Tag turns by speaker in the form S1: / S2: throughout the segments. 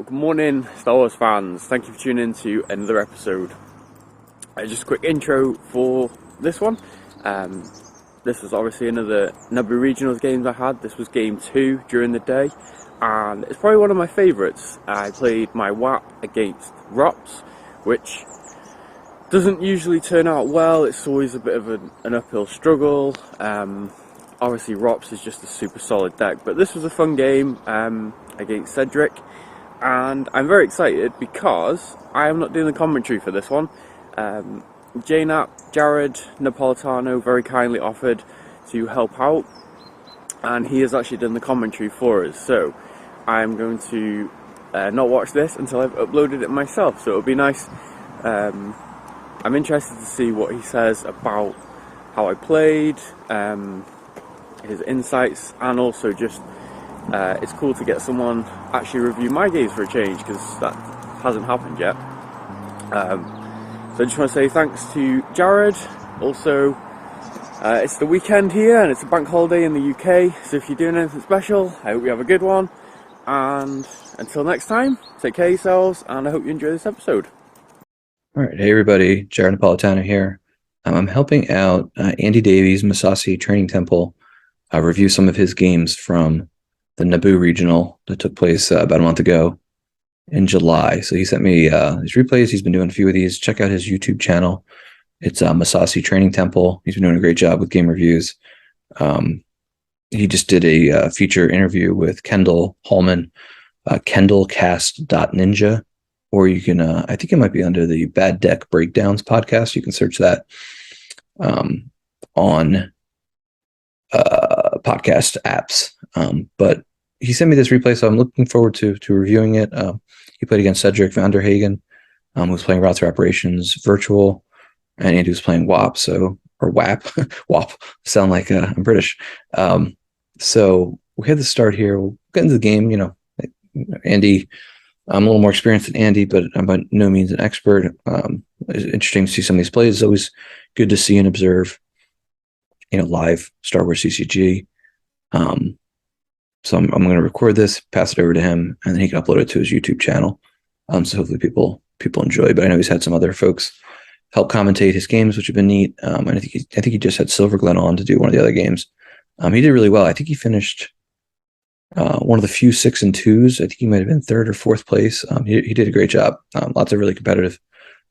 S1: Well, good morning, Star Wars fans. Thank you for tuning in to another episode. Just a quick intro for this one. This was obviously another Naboo Regionals games I had. This was game 2 during the day, and it's probably one of my favourites. I played my WHAP against ROPS, which doesn't usually turn out well. It's always a bit of an uphill struggle. Obviously ROPS is just a super solid deck, but this was a fun game against Cedric. And I'm very excited because I am not doing the commentary for this one. Jared Napolitano very kindly offered to help out, and he has actually done the commentary for us. So I'm going to not watch this until I've uploaded it myself. So it'll be nice. I'm interested to see what he says about how I played, his insights, and also just it's cool to get someone actually review my games for a change, because that hasn't happened yet. So I just want to say thanks to Jared. Also, it's the weekend here and it's a bank holiday in the UK, so if you're doing anything special, I hope you have a good one. And until next time, take care of yourselves, and I hope you enjoy this episode.
S2: All right, hey everybody, Jared Napolitano here. I'm helping out Andy Davies, Masasi Training Temple, review some of his games from the Naboo regional that took place about a month ago in July. So he sent me his replays. He's been doing a few of these. Check out his YouTube channel. It's Masasi Training Temple. He's been doing a great job with game reviews. He just did a feature interview with Kendall Hallman, kendallcast.ninja, or you can, I think it might be under the Bad Deck Breakdowns podcast. You can search that on podcast apps. But he sent me this replay, so I'm looking forward to reviewing it. He played against Cedric Vanderhagen, who was playing Routes of Operations Virtual, and Andy was playing WAP, or WAP, WAP, sound like I'm British. So we had to start here. We'll get into the game. Andy, I'm a little more experienced than Andy, but I'm by no means an expert. It's interesting to see some of these plays. It's always good to see and observe, live Star Wars CCG. So I'm going to record this, pass it over to him, and then he can upload it to his YouTube channel. So hopefully people enjoy. But I know he's had some other folks help commentate his games, which have been neat. And I think he just had Silver Glen on to do one of the other games. He did really well. I think he finished one of the few 6 and 2s. I think he might have been 3rd or 4th place. He did a great job. Lots of really competitive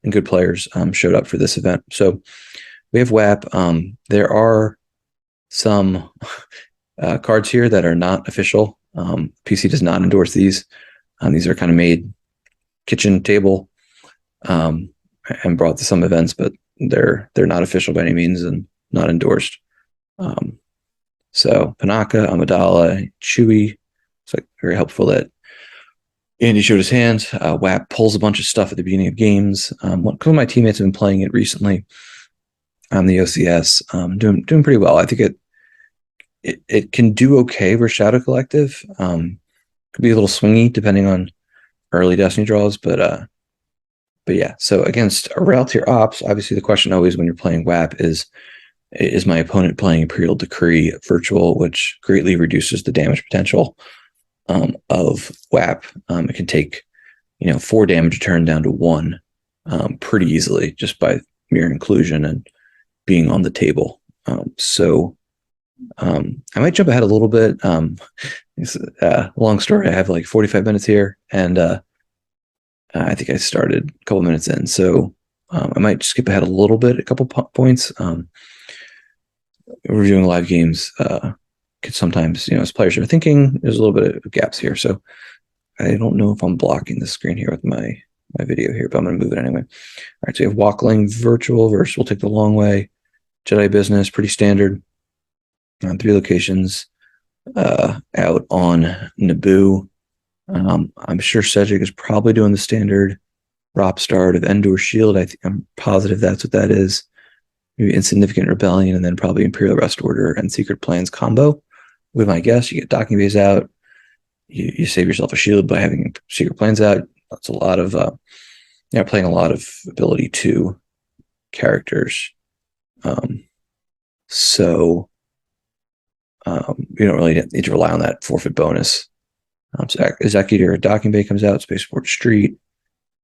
S2: and good players showed up for this event. So we have WAP. There are some cards here that are not official. PC does not endorse these. These are kind of made kitchen table and brought to some events, but they're not official by any means and not endorsed. So Panaka, Amidala, Chewy. It's like very helpful that Andy showed his hand. WAP pulls a bunch of stuff at the beginning of games. A couple of my teammates have been playing it recently. The OCS, doing pretty well. I think it can do okay for Shadow Collective. Could be a little swingy depending on early Destiny draws, but yeah. So against a Realtier Ops, obviously the question always when you're playing WAP is my opponent playing Imperial Decree Virtual, which greatly reduces the damage potential of WAP. It can take 4 damage a turn down to 1 pretty easily just by mere inclusion and being on the table. So I might jump ahead a little bit. It's a long story. I have like 45 minutes here, and I think I started a couple minutes in. So I might skip ahead a little bit, a couple points. Reviewing live games could sometimes, as players are thinking, there's a little bit of gaps here. So I don't know if I'm blocking the screen here with my video here, but I'm going to move it anyway. All right, so you have Walkling Virtual versus We'll Take the Long Way. Jedi Business, pretty standard. 3 locations out on Naboo. I'm sure Cedric is probably doing the standard ROP start of Endor Shield. I'm positive that's what that is. Maybe Insignificant Rebellion, and then probably Imperial Rest Order and Secret Plans combo. With my guess, you get Docking Bays out. You save yourself a shield by having Secret Plans out. That's a lot of playing a lot of ability 2 characters. So you don't really need to rely on that forfeit bonus So Executor Docking Bay comes out, Spaceport Street.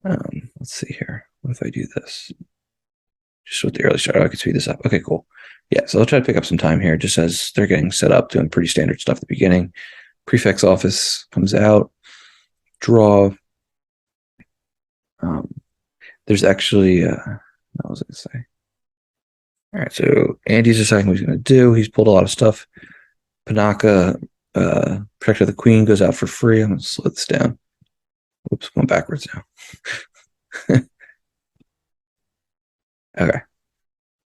S2: Let's see here. What if I do this? Just with the early start, I can speed this up. Okay, cool. Yeah, so I'll try to pick up some time here just as they're getting set up, doing pretty standard stuff at the beginning. Prefect's office comes out. Draw. There's actually, what was I going to say? All right, so Andy's deciding what he's going to do. He's pulled a lot of stuff. Panaka, Protector of the Queen goes out for free. I'm going to slow this down. Oops, going backwards now. Okay,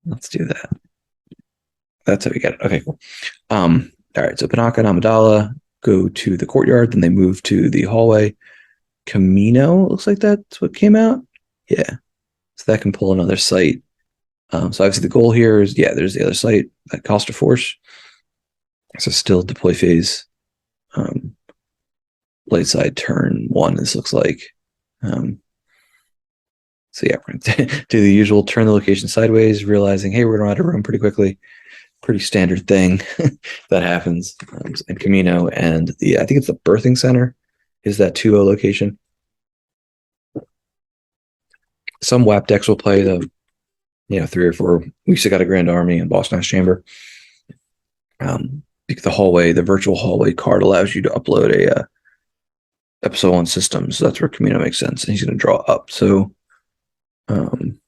S2: let's do that. That's how we get it. Okay, cool. All right, so Panaka and Amidala go to the courtyard, then they move to the hallway. Camino, looks like that's what came out. Yeah, so that can pull another site. So obviously the goal here is, yeah, there's the other site at cost of force. So still deploy phase. Blade side turn 1, this looks like. So yeah, we're going to do the usual, turn the location sideways, realizing, hey, we're going to run out of room pretty quickly. Pretty standard thing that happens. And Camino and I think it's the birthing center is that 2-0 location. Some WAP decks will play the 3 or 4 weeks ago got a Grand Army and Boss Nash Chamber. The hallway, the virtual hallway card allows you to upload a episode 1 system, so that's where Camino makes sense. And he's going to draw up. So, and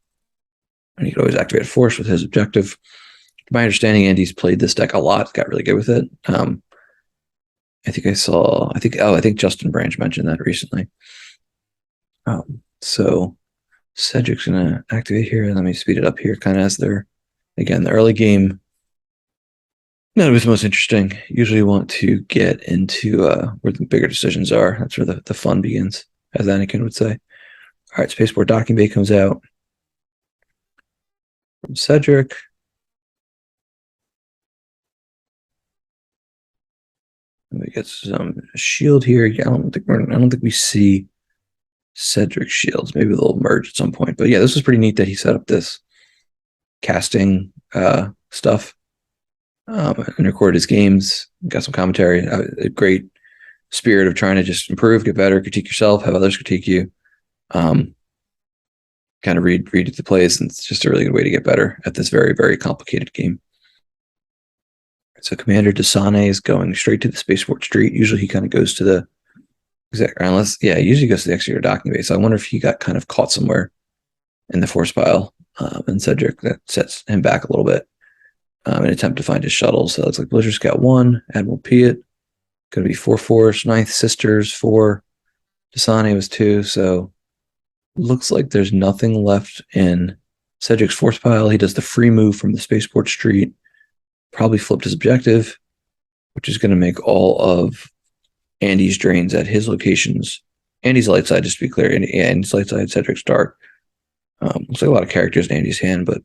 S2: he can always activate a force with his objective. My understanding, Andy's played this deck a lot, got really good with it. I think Justin Branch mentioned that recently. So Cedric's going to activate here. Let me speed it up here, kind of as they're, again, the early game. None of it's most interesting. Usually you want to get into where the bigger decisions are. That's where the fun begins, as Anakin would say. All right, Spaceport Docking Bay comes out from Cedric. We get some shield here. Yeah, I don't think we see Cedric shields. Maybe they'll merge at some point. But yeah, this was pretty neat that he set up this casting stuff and recorded his games. Got some commentary. A great spirit of trying to just improve, get better, critique yourself, have others critique you. Kind of read the plays, and it's just a really good way to get better at this very, very complicated game. So Commander Desane is going straight to the Spaceport Street. Usually he kind of goes to the he usually goes to the exterior docking bay. So I wonder if he got kind of caught somewhere in the force pile, and Cedric, that sets him back a little bit in an attempt to find his shuttle. So it's like Blizzard Scout 1, Admiral Piet, going to be 4 Force, 9th Sisters 4, Desane was 2. So looks like there's nothing left in Cedric's force pile. He does the free move from the Spaceport Street. Probably flipped his objective, which is going to make all of Andy's drains at his locations. Andy's light side, just to be clear. Andy's light side, Cedric's dark. Looks like a lot of characters in Andy's hand, but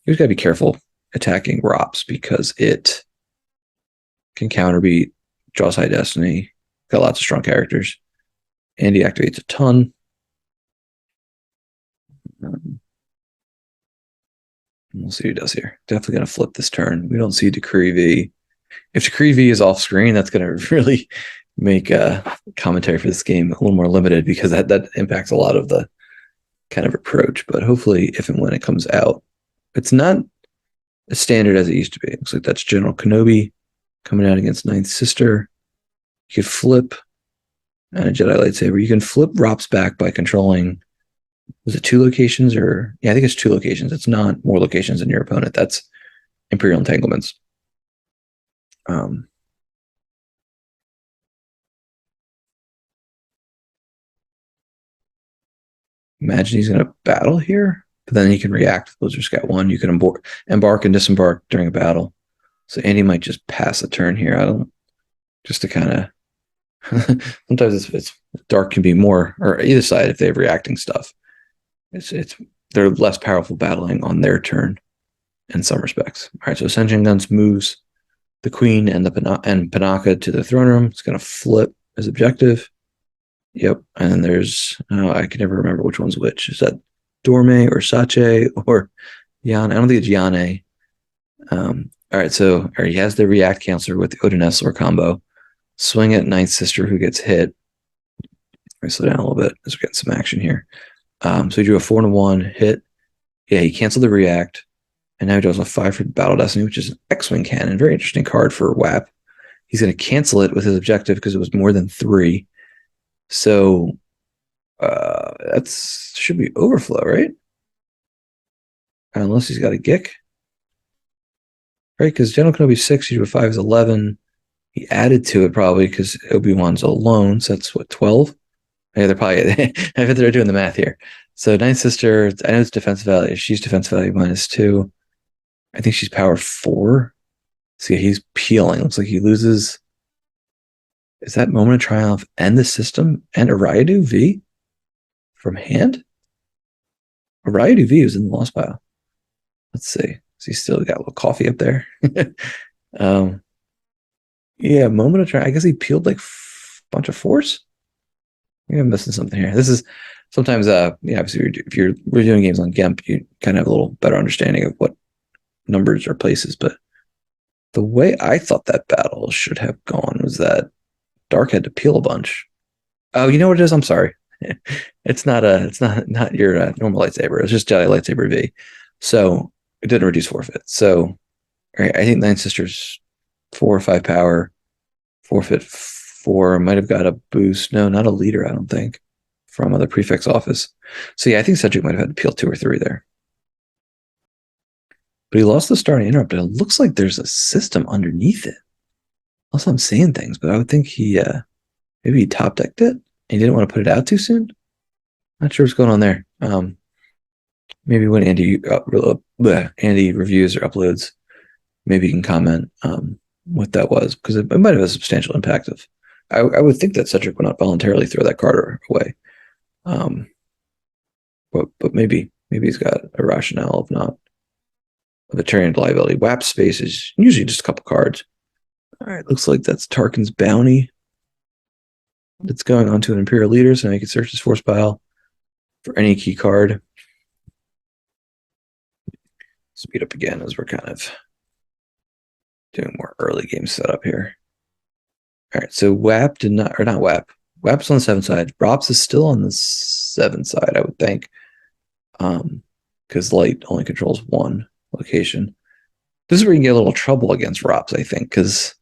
S2: he's got to be careful attacking ROPS because it can counterbeat Jaw's High Destiny. Got lots of strong characters. Andy activates a ton. We'll see who does here. Definitely going to flip this turn. We don't see Decree V. If Decree V is off screen, that's going to really make commentary for this game a little more limited because that impacts a lot of the kind of approach. But hopefully, if and when it comes out, it's not as standard as it used to be. It looks like that's General Kenobi coming out against 9th Sister. You could flip and a Jedi lightsaber. You can flip ROPS back by controlling. Was it 2 locations or? Yeah, I think it's 2 locations. It's not more locations than your opponent. That's Imperial Entanglements. Imagine he's going to battle here, but then he can react. Those are Scout 1. You can embark and disembark during a battle. So Andy might just pass a turn here. Just to kind of, sometimes it's dark can be more, or either side if they have reacting stuff. They're less powerful battling on their turn in some respects. All right, so Ascension Guns moves the Queen and Panaka to the throne room. It's going to flip his objective. Yep, and then there's I can never remember which one's which. Is that Dorme or Sache or Yane? I don't think it's Yane. All right, so he has the React Counselor with the Odin Essler combo. swing at Ninth Sister, who gets hit. Let me slow down a little bit as we get some action here. So he drew a 4-1 hit. Yeah, he canceled the react, and now he draws a 5 for Battle Destiny, which is an X-Wing cannon. Very interesting card for WHAP. He's going to cancel it with his objective because it was more than 3. So that should be overflow, right? Unless he's got a Gick. Right, because General Kenobi 6, you do a 5 is 11. He added to it probably because Obi-Wan's alone, so that's what, 12? Yeah, they're probably, I think they're doing the math here. So Ninth Sister, I know it's defense value. She's defense value -2. I think she's power 4. See, he's peeling. Looks like he loses. Is that Moment of Triumph and the system and Ariadu V from hand? Ariadu V was in the lost pile. Let's see. Has he still got a little coffee up there? Yeah, Moment of Triumph. I guess he peeled like a bunch of 4s. Maybe I'm missing something here. This is sometimes, obviously, if you're reviewing games on GIMP, you kind of have a little better understanding of what numbers are places. But the way I thought that battle should have gone was that Dark had to peel a bunch. Oh, you know what it is? I'm sorry. It's not your normal lightsaber. It's just Jedi lightsaber V. So it didn't reduce forfeit. So right, I think Nine Sisters 4 or 5 power, forfeit 4, might have got a boost. No, not a leader, I don't think, from the prefect's office. So yeah, I think Cedric might have had to peel 2 or 3 there. But he lost the starting interrupt. It looks like there's a system underneath it. Also, I'm saying things, but I would think maybe he top decked it and he didn't want to put it out too soon. Not sure what's going on there. Maybe when Andy reviews or uploads, maybe you can comment what that was, because it might have a substantial impact. I would think that Cedric would not voluntarily throw that card away. But maybe he's got a rationale of not of a turn into liability. WHAP space is usually just a couple cards. All right, looks like that's Tarkin's bounty. It's going on to an Imperial leader, so now you can search his force pile for any key card. Speed up again as we're kind of doing more early game setup here. All right, so WHAP did not, or not WHAP. WHAP's on the 7 side. ROPS is still on the 7 side, I would think, because light only controls 1 location. This is where you can get a little trouble against ROPS, I think, because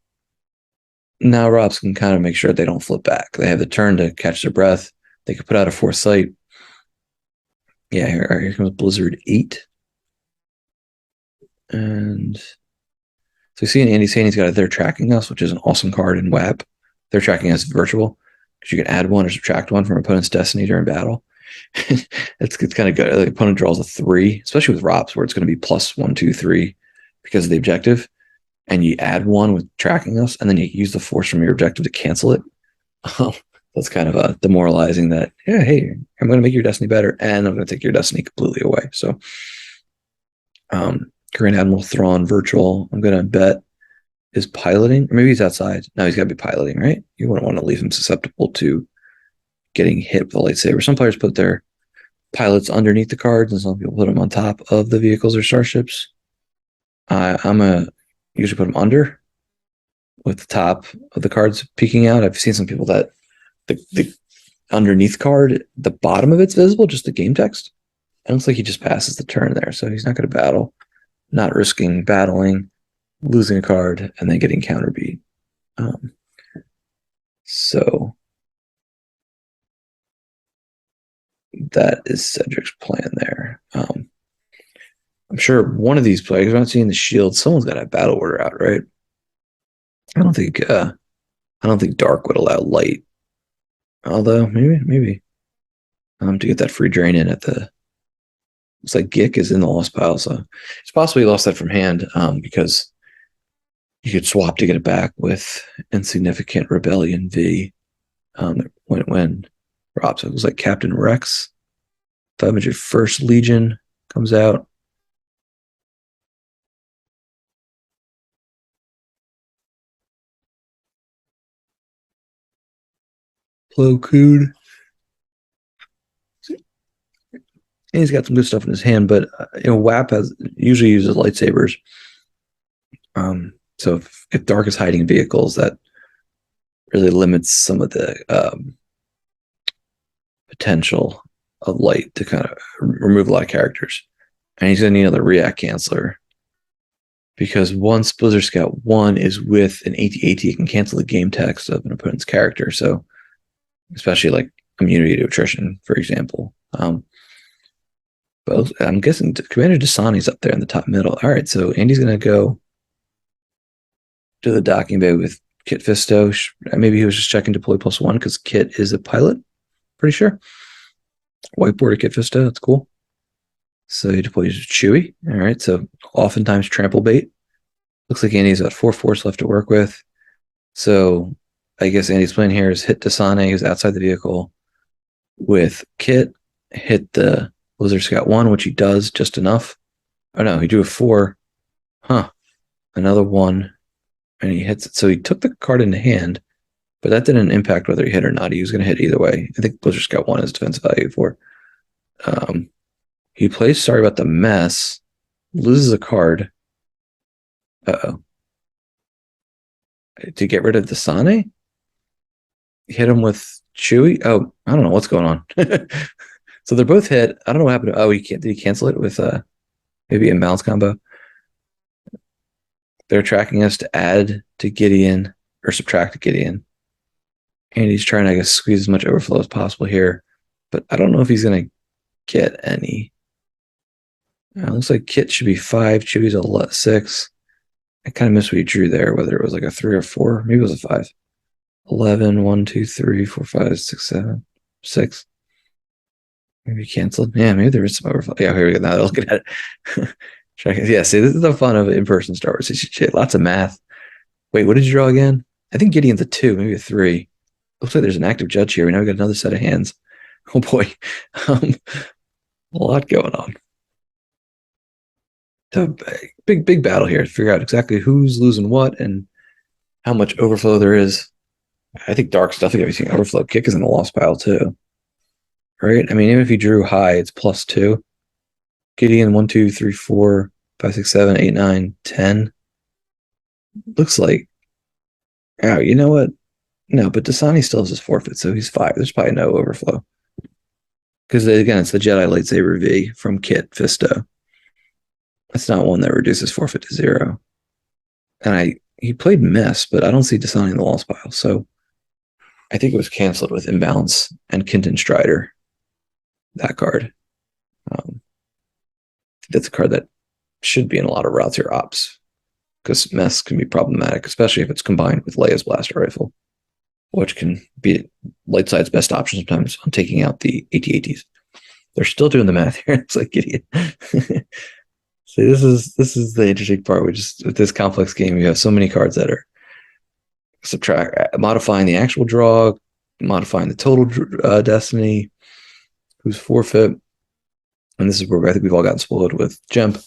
S2: now ROPS can kind of make sure they don't flip back. They have the turn to catch their breath. They can put out a foresight. Yeah, here comes Blizzard 8. And so you see Andy saying he's got They're Tracking Us, which is an awesome card in WHAP. They're Tracking Us virtual, because you can add 1 or subtract 1 from an opponent's destiny during battle. it's kind of good. The opponent draws a 3, especially with ROPS, where it's going to be +1, 2, 3 because of the objective. And you add 1 with Tracking Us, and then you use the force from your objective to cancel it. That's kind of demoralizing that, yeah, hey, I'm going to make your destiny better, and I'm going to take your destiny completely away. So, Grand Admiral Thrawn virtual, I'm going to bet is piloting, or maybe he's outside. No, he's got to be piloting, right? You wouldn't want to leave him susceptible to getting hit with a lightsaber. Some players put their pilots underneath the cards, and some people put them on top of the vehicles or starships. I'm usually put them under, with the top of the cards peeking out. I've seen some people that the underneath card, the bottom of it's visible, just the game text. It looks like he just passes the turn there, so he's not going to battle, not risking battling, losing a card, and then getting counterbeat. So that is Cedric's plan there. I'm sure one of these players, I'm not seeing the shield, someone's got a battle order out, right? I don't think Dark would allow light. Although maybe to get that free drain in at the, looks like Gick is in the lost pile, so it's possible he lost that from hand, because you could swap to get it back with Insignificant Rebellion V. When ROPS, it was like Captain Rex, 501st Legion comes out. Plo Koon. And he's got some good stuff in his hand, but WHAP usually uses lightsabers. So if Dark is hiding vehicles, that really limits some of the potential of light to kind of remove a lot of characters. And he's going to need another react canceller because once Blizzard Scout 1 is with an AT-AT, it can cancel the game text of an opponent's character. So, especially like immunity to attrition, for example. But I'm guessing Commander Dasani's up there in the top middle. All right, so Andy's going to go to the docking bay with Kit Fisto. Maybe he was just checking deploy +1 because Kit is a pilot, pretty sure. Whiteboard Kit Fisto, that's cool. So he deploys Chewie. All right, so oftentimes trample bait. Looks like Andy's got 4 force left to work with. So I guess Andy's plan here is hit Dasane, who's outside the vehicle, with Kit, hit the Blizzard Scout 1, which he does just enough. Oh no, he drew a 4. Another 1. And he hits it. So he took the card into hand, but that didn't impact whether he hit or not. He was going to hit either way. I think Blizzard Scout 1 is defensive value 4. He plays Sorry About the Mess, loses a card. Uh-oh. To get rid of Dasane? Hit him with Chewie? Oh, I don't know what's going on. So they're both hit. I don't know what happened. Oh, did he cancel it with maybe imbalance combo? They're tracking us to add to Gideon or subtract to Gideon. And he's trying to, I guess, squeeze as much overflow as possible here. But I don't know if he's going to get any. Looks like Kit should be 5. Chewie's a 6. I kind of missed what he drew there, whether it was like a 3 or 4. Maybe it was a 5. 11, 1, 2, 3, 4, 5, 6, 7, 6. Maybe canceled. Yeah, maybe there is some overflow. Yeah, here we go. Now they're looking at it. Yeah, see, this is the fun of in-person Star Wars. Shit, lots of math. Wait, what did you draw again? I think Gideon's a 2, maybe a 3. Looks like there's an active judge here. Now we got another set of hands. Oh boy. A lot going on. So big battle here to figure out exactly who's losing what and how much overflow there is. I think Dark's definitely going to be seeing overflow. Kick is in the loss pile too. Right? I mean, even if you drew high, it's +2. Gideon 1, 2, 3, 4, 5, 6, 7, 8, 9, 10. Looks like, oh, you know what? No, but Dasani still has his forfeit, so he's 5. There's probably no overflow. Because again, it's the Jedi lightsaber V from Kit Fisto. That's not one that reduces forfeit to 0. And he played Mess, but I don't see Dasani in the loss pile. So I think it was canceled with Imbalance and Kenton Strider. That card. That's a card that should be in a lot of routes here ops. Because Mess can be problematic, especially if it's combined with Leia's blaster rifle, which can be light side's best option sometimes on taking out the AT-ATs. They're still doing the math here. It's like idiot. See, this is the interesting part. With this complex game, you have so many cards that are modifying the actual draw, modifying the total destiny, who's forfeit. And this is where I think we've all gotten spoiled with Jemp,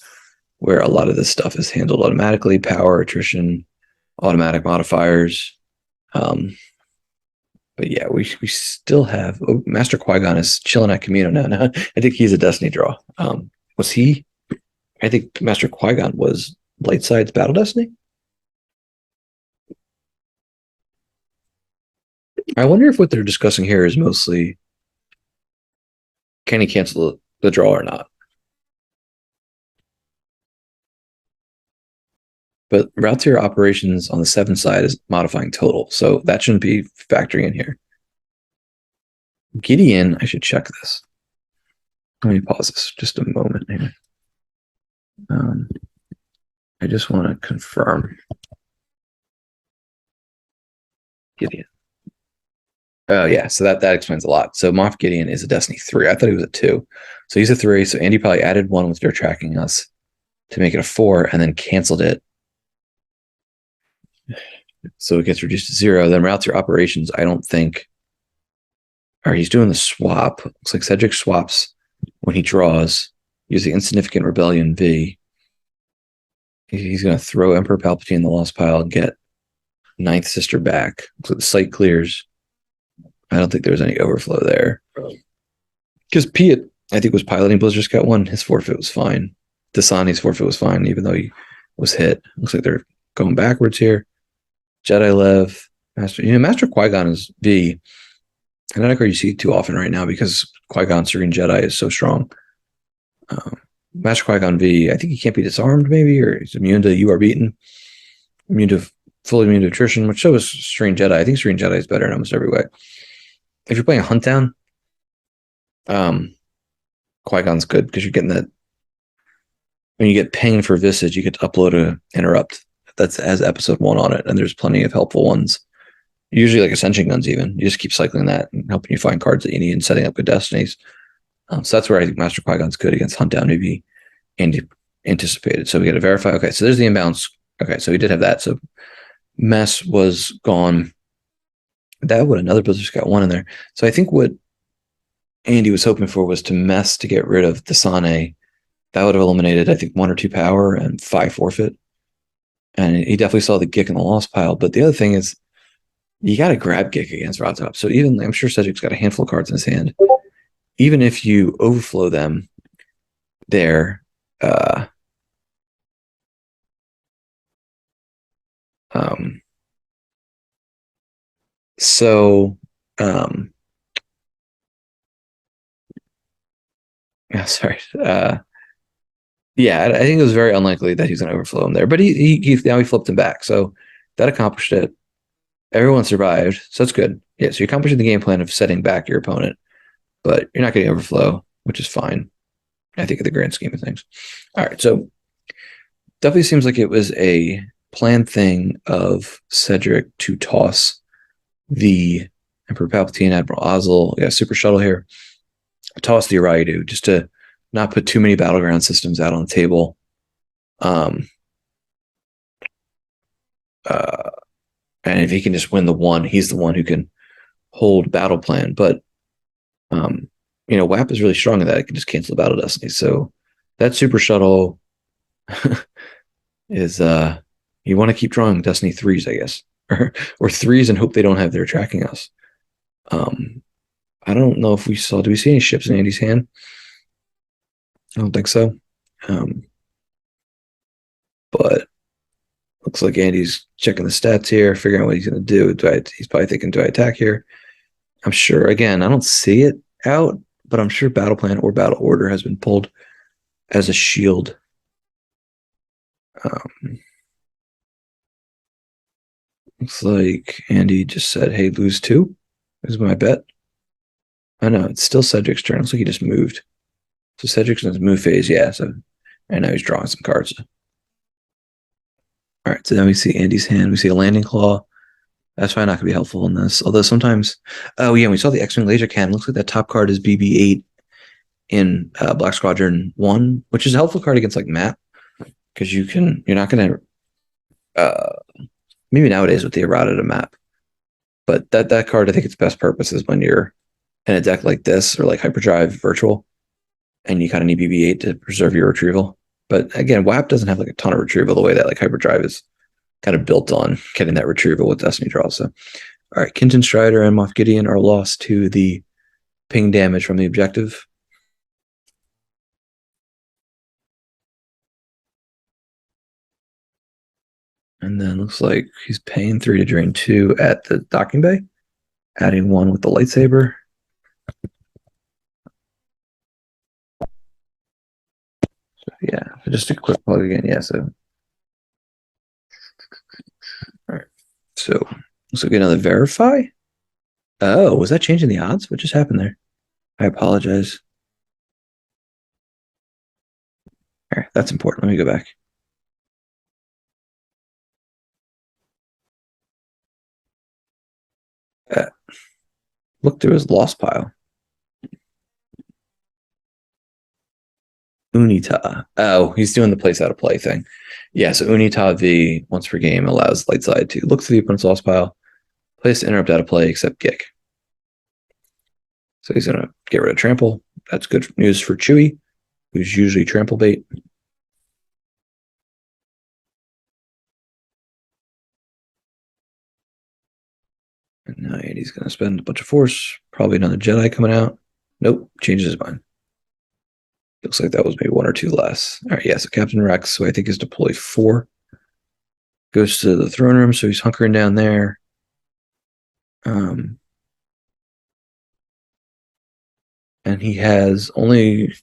S2: where a lot of this stuff is handled automatically, power, attrition, automatic modifiers. But yeah, we still have Master Qui-Gon is chilling at Camino now. I think he's a Destiny draw. Was he? I think Master Qui-Gon was Lightside's Battle Destiny. I wonder if what they're discussing here is mostly can he cancel the draw or not. But route tier operations on the 7 side is modifying total, so that shouldn't be factoring in here. Gideon, I should check this. Let me pause this just a moment here. I just want to confirm. Gideon. Oh yeah, so that explains a lot. So Moff Gideon is a Destiny 3. I thought he was a 2. So he's a 3. So Andy probably added 1 with their tracking us to make it a 4 and then canceled it. So it gets reduced to 0. Then routes your operations, I don't think. Or he's doing the swap. Looks like Cedric swaps when he draws using Insignificant Rebellion V. He's going to throw Emperor Palpatine in the lost pile and get Ninth Sister back. So the site clears. I don't think there was any overflow there. Because Piet, I think, was piloting Blizzard Scout 1. His forfeit was fine. Dasani's forfeit was fine, even though he was hit. Looks like they're going backwards here. Jedi Lev. Master Qui-Gon is V. And not a card you see too often right now because Qui-Gon Serene Jedi is so strong. Master Qui-Gon V, I think he can't be disarmed, maybe, or he's immune to You Are Beaten, fully immune to attrition, which so is Serene Jedi. I think Serene Jedi is better in almost every way. If you're playing a Hunt Down, Qui-Gon's good because you're getting that. When you get pinged for Visage, you get to upload a Interrupt that's has episode 1 on it, and there's plenty of helpful ones. Usually like Ascension Guns even. You just keep cycling that and helping you find cards that you need and setting up good destinies. So that's where I think Master Qui-Gon's good against Hunt Down, maybe anticipated. So we got to verify. Okay, so there's the inbounds. Okay, so we did have that. So Mess was gone. That would another Blizzard's got 1 in there. So I think what Andy was hoping for was to Mess to get rid of Desane. That would have eliminated, I think, 1 or 2 power and 5 forfeit. And he definitely saw the Gick in the lost pile. But the other thing is, you got to grab Gick against Rod Top. So even, I'm sure Cedric's got a handful of cards in his hand. Even if you overflow them there, yeah, sorry. Yeah, I think it was very unlikely that he's going to overflow him there, but he now he flipped him back, so that accomplished it. Everyone survived, so that's good. Yeah, so you're accomplishing the game plan of setting back your opponent, but you're not getting overflow, which is fine. I think in the grand scheme of things. All right, so definitely seems like it was a planned thing of Cedric to toss the Emperor Palpatine, Admiral Ozzel, Super Shuttle here, toss the Uraidu just to not put too many battleground systems out on the table. And if he can just win the 1, he's the one who can hold battle plan. But WHAP is really strong in that it can just cancel battle destiny. So that Super Shuttle is you want to keep drawing Destiny 3s, I guess. or 3s and hope they don't have their tracking us. I don't know if we saw, do we see any ships in Andy's hand? I don't think so. But looks like Andy's checking the stats here, figuring out what he's going to do. He's probably thinking, do I attack here? I'm sure, again, I don't see it out, but I'm sure battle plan or battle order has been pulled as a shield. Looks like Andy just said, hey, lose 2 is my bet. I know, it's still Cedric's turn. Looks like he just moved. So Cedric's in his move phase, yeah. So and now he's drawing some cards. All right, so then we see Andy's hand. We see a landing claw. That's probably not going to be helpful in this. Although sometimes, oh yeah, we saw the X-Wing laser cannon. Looks like that top card is BB-8 in Black Squadron 1, which is a helpful card against like map because you're not going to, maybe nowadays with the errata map, but that card, I think its best purpose is when you're in a deck like this or like Hyperdrive Virtual, and you kind of need BB-8 to preserve your retrieval. But again, WHAP doesn't have like a ton of retrieval the way that like Hyperdrive is kind of built on getting that retrieval with Destiny Draw. So, all right, Kenton Strider and Moff Gideon are lost to the ping damage from the objective. And then looks like he's paying 3 to drain 2 at the docking bay, adding 1 with the lightsaber. So, yeah, just a quick plug again. Yeah, so. All right, so looks like another verify. Oh, was that changing the odds? What just happened there? I apologize. All right, that's important. Let me go back. Look through his lost pile. Unita. Oh, he's doing the place out of play thing. Yeah, so Unita V once per game allows light side to look through the opponent's lost pile, place interrupt out of play except Gick. So he's gonna get rid of trample. That's good news for Chewie, who's usually trample bait. And now Andy's gonna spend a bunch of force. Probably another Jedi coming out. Nope, changes his mind. Looks like that was maybe 1 or 2 less. All right, yeah, so Captain Rex, who I think is deploy 4, goes to the throne room, so he's hunkering down there. And he has only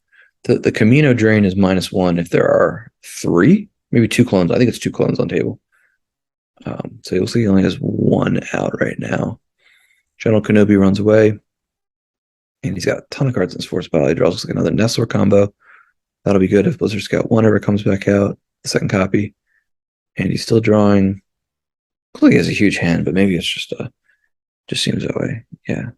S2: the Camino drain is -1 if there are 3, maybe 2 clones. I think it's 2 clones on table. So you'll see he only has 1 out right now. General Kenobi runs away. And he's got a ton of cards in his force pile. He draws like another Nestor combo. That'll be good if Blizzard Scout 1 ever comes back out, the second copy. And he's still drawing. Looks like he has a huge hand, but maybe it's just seems that way. Yeah.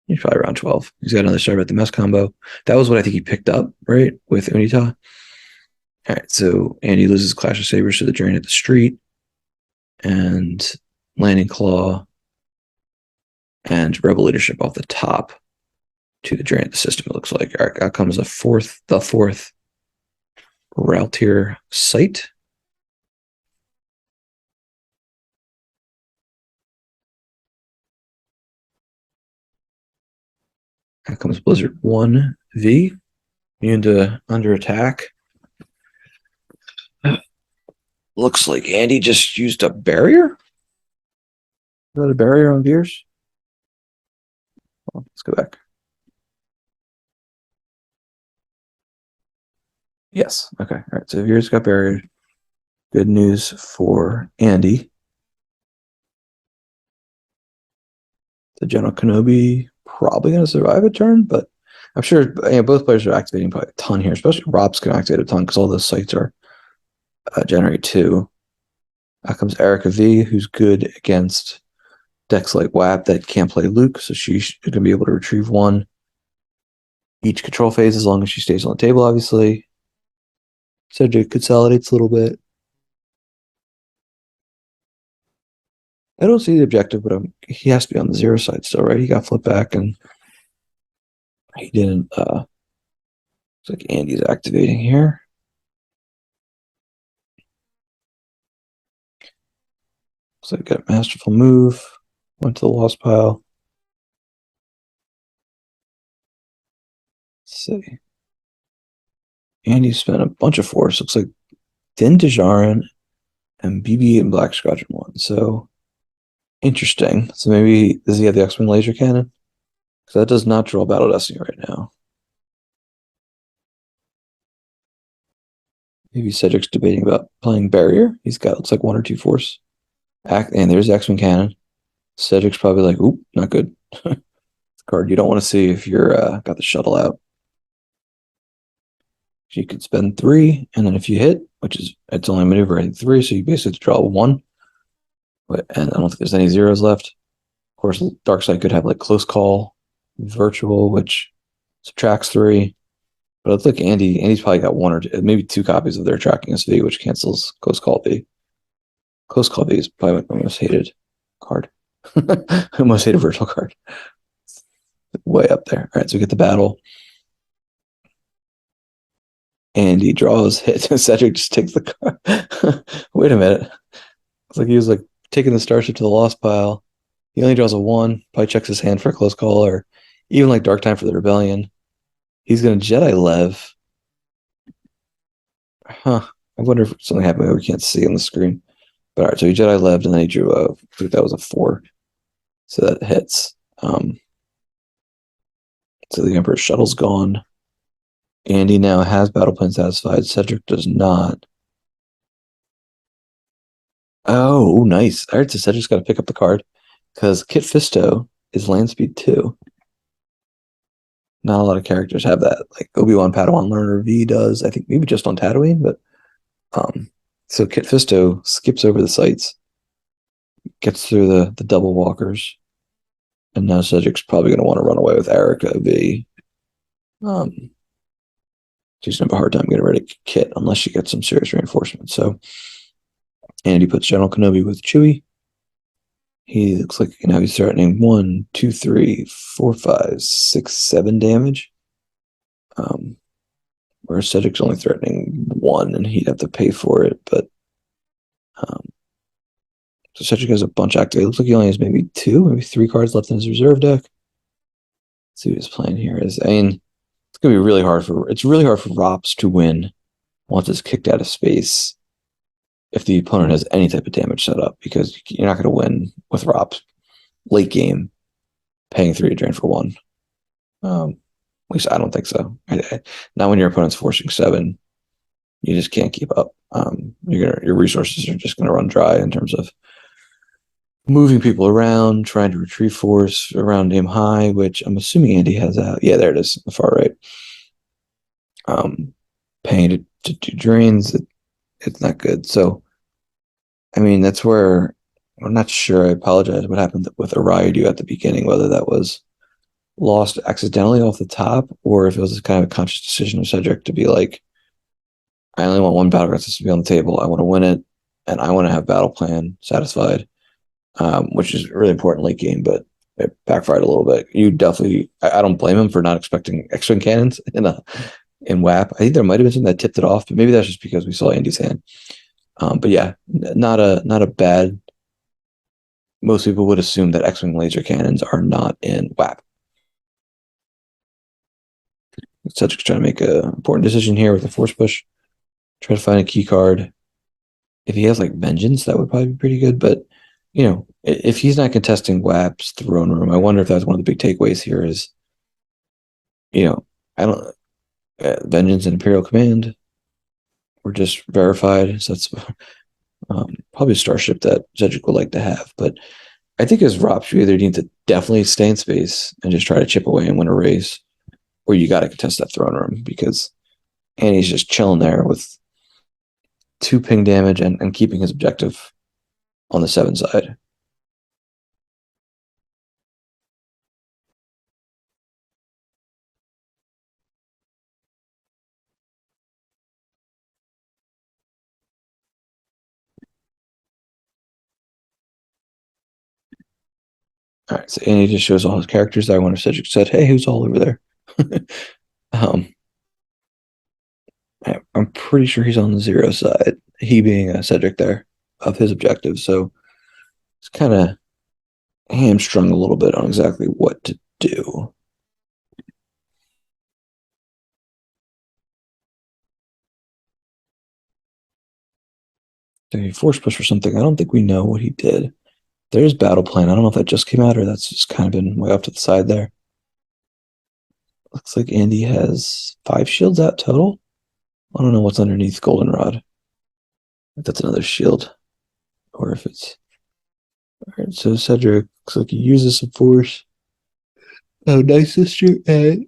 S2: He's probably around 12. He's got another Starbite the Mess combo. That was what I think he picked up, right? With Unita. All right, so Andy loses Clash of Sabers to the Drain at the Street. And Landing Claw and Rebel Leadership off the top to the Drain at the system, it looks like. All right, out comes the fourth Raltier Site. Out comes Blizzard 1V, immune to under attack. Looks like Andy just used a barrier. Is that a barrier on Veers? Oh, let's go back. Yes. Okay. All right. So Veers got buried. Good news for Andy. The General Kenobi probably going to survive a turn, but I'm sure both players are activating probably a ton here, especially ROPS can activate a ton because all those sites are generate 2. Out comes Erica V, who's good against decks like WHAP that can't play Luke, so she's going to be able to retrieve 1 each control phase as long as she stays on the table, obviously. Cedric consolidates a little bit. I don't see the objective, but he has to be on the 0 side still, right? He got flipped back and he didn't. It's like Andy's activating here. Looks like got a masterful move. Went to the lost pile. Let's see. Andy spent a bunch of force. Looks like Din Djarin and BB and Black Squadron 1. So interesting. So maybe does he have the X-Men laser cannon? Because that does not draw Battle Destiny right now. Maybe Cedric's debating about playing Barrier. He's got looks like 1 or 2 force. And there's X-Men cannon. Cedric's probably like, oop, not good. Card you don't want to see if you're got the shuttle out. You could spend 3, and then if you hit, which is it's only maneuvering 3, so you basically draw 1. And I don't think there's any 0s left. Of course, Darkseid could have like Close Call, Virtual, which subtracts 3. But it's like Andy's probably got 1 or 2, maybe 2 copies of their Tracking SV, which cancels Close Call V. Close Call V is probably my most hated card. My most hated virtual card. Way up there. All right, so we get the battle. Andy draws hit, and Cedric just takes the card. Wait a minute. It's like he was like taking the starship to the lost pile. He only draws a 1, probably checks his hand for a close call, or even like Dark Time for the Rebellion. He's going to Jedi Lev. Huh. I wonder if something happened we can't see on the screen. But all right, so he Jedi Lev'd, and then he drew I think that was a 4. So that hits. So the Emperor's shuttle's gone. Andy now has Battle Plan satisfied. Cedric does not. Oh, nice. All right, so Cedric's got to pick up the card because Kit Fisto is land speed 2. Not a lot of characters have that. Like Obi-Wan Padawan Learner V does. I think maybe just on Tatooine, but so Kit Fisto skips over the sites, gets through the double walkers, and now Cedric's probably going to want to run away with Erica V. She's going to have a hard time getting rid of Kit unless she gets some serious reinforcement. So Andy puts General Kenobi with Chewie. He looks like he's threatening 1, 2, 3, 4, 5, 6, 7 damage. Whereas Cedric's only threatening 1, and he'd have to pay for it. But so Cedric has a bunch activated. Looks like he only has maybe 2, maybe 3 cards left in his reserve deck. Let's see what his plan here is. I mean, it's gonna be really hard for ROPS to win once it's kicked out of space if the opponent has any type of damage set up, because you're not going to win with ROPS. late game paying 3 to drain for 1. At least I don't think so. Not when your opponent's forcing 7, you just can't keep up. Your resources are just gonna run dry in terms of moving people around, trying to retrieve force around aim high, which I'm assuming Andy has out. Yeah, there it is, the far right. Paying to do drains, it's not good. So, I mean, that's where I'm not sure. I apologize. What happened with Ariadu at the beginning? Whether that was lost accidentally off the top, or if it was kind of a conscious decision of Cedric to be like, I only want one battleground system to be on the table. I want to win it, and I want to have battle plan satisfied, which is really important late game, but it backfired a little bit. You definitely, I don't blame him for not expecting X-Wing cannons in WAP. I think there might have been something that tipped it off, but maybe that's just because we saw Andy's hand. But yeah, not a bad. Most people would assume that X-Wing laser cannons are not in WAP. Cedric's trying to make an important decision here with a force push. Try to find a key card. If he has like Vengeance, that would probably be pretty good. But if he's not contesting WAP's throne room, I wonder if that's one of the big takeaways here is, I don't Vengeance and Imperial Command were just verified. So that's probably a starship that Cedric would like to have. But I think as ROPS, you either need to definitely stay in space and just try to chip away and win a race, or you got to contest that throne room because Annie's just chilling there with 2 ping damage and keeping his objective on the 7 side. All right, so Annie just shows all his characters. I wonder if Cedric said, "Hey, who's all over there?" um, I'm pretty sure he's on the 0 side. He being a Cedric there of his objective, so it's kind of hamstrung a little bit on exactly what to do. Did he force push for something? I don't think we know what he did. There's battle plan. I don't know if that just came out or that's just kind of been way off to the side there. Looks like Andy has 5 shields out total. I don't know what's underneath Goldenrod. If that's another shield, or if it's all right. So Cedric looks like he uses some force. Oh, Nice Sister and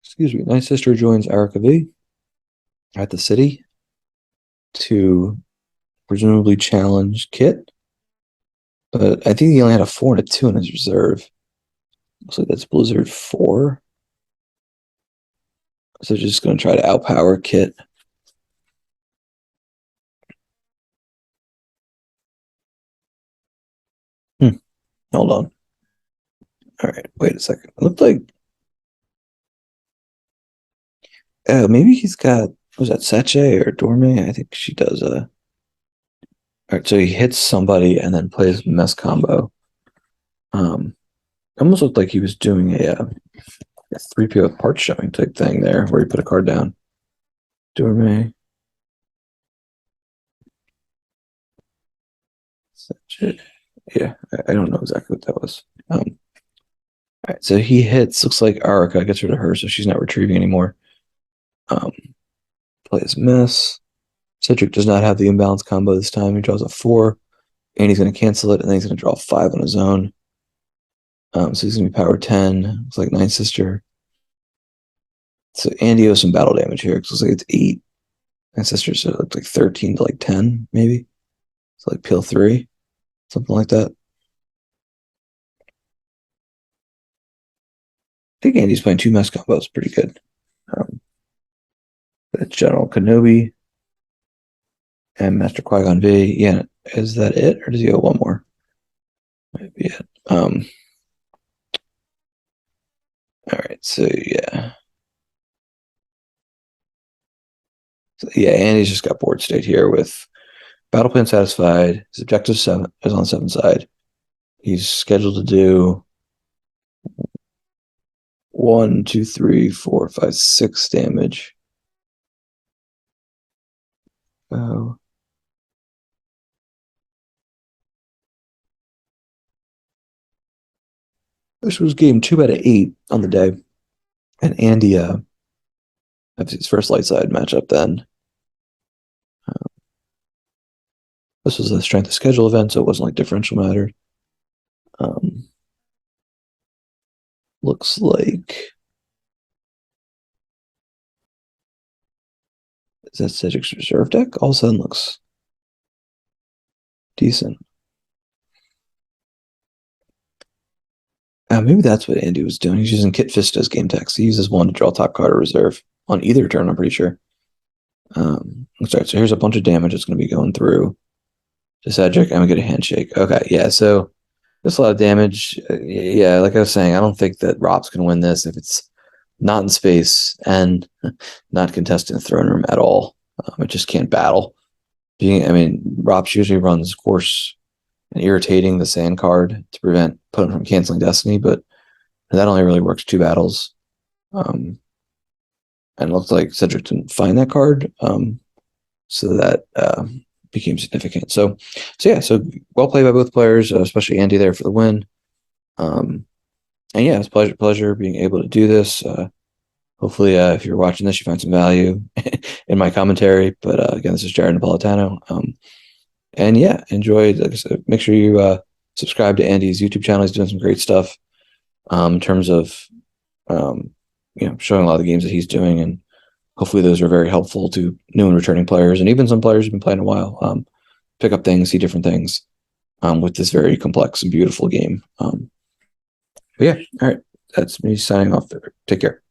S2: excuse me, Nice Sister joins Erica V at the city to presumably challenge Kit. But I think he only had a 4 and a 2 in his reserve. Looks like that's Blizzard 4. So just going to try to outpower Kit. Hold on. All right, wait a second. It looked like maybe he's got, was that Sache or Dorme? I think she does. All right, so he hits somebody and then plays mess combo. Almost looked like he was doing a 3PO with part showing type thing there, where he put a card down. Dorme. Sache. Yeah, I don't know exactly what that was. All right, so he hits. Looks like Arika gets rid of her, so she's not retrieving anymore. Plays mess. Cedric does not have the imbalance combo this time. He draws a 4, and he's going to cancel it, and then he's going to draw 5 on his own. So he's going to be power 10. Looks like Night Sister. So Andy owes some battle damage here. It looks like it's 8. Night Sister, so it looks like 13 to like 10, maybe. So like peel 3, something like that. I think Andy's playing 2 mess combos. Pretty good. General Kenobi and Master Qui-Gon V. Yeah, is that it, or does he owe 1 more? Might be it. All right, so yeah. So, yeah, Andy's just got board state here with battle plan satisfied. His objective 7 is on the 7 side. He's scheduled to do 1, 2, 3, 4, 5, 6 damage. Oh. This was game 2 out of 8 on the day, and Andy had his first light side matchup then. This was a strength of schedule event, so it wasn't like differential mattered. Looks like is that Cedric's reserve deck? All of a sudden looks decent. Maybe that's what Andy was doing. He's using Kit Fista's game text. He uses one to draw top card or reserve on either turn, I'm pretty sure. Sorry, so here's a bunch of damage that's going to be going through to Cedric. I'm going to get a handshake. Okay, yeah, so there's a lot of damage. Yeah, like I was saying, I don't think that ROPS can win this if it's not in space and not contesting the throne room at all. It just can't battle. ROPS usually runs Course and Irritating the Sand card to prevent opponent from canceling Destiny, but that only really works 2 battles. And it looks like Cedric didn't find that card, so that became significant. So well played by both players, especially Andy there for the win. And yeah, it's pleasure being able to do this. Hopefully, if you're watching this, you find some value in my commentary. But again, this is Jared Napolitano. And yeah, enjoy. Like I said, make sure you subscribe to Andy's YouTube channel. He's doing some great stuff in terms of showing a lot of the games that he's doing, and hopefully those are very helpful to new and returning players, and even some players who've been playing a while. Pick up things, see different things with this very complex and beautiful game. But yeah, all right, that's me signing off there. Take care.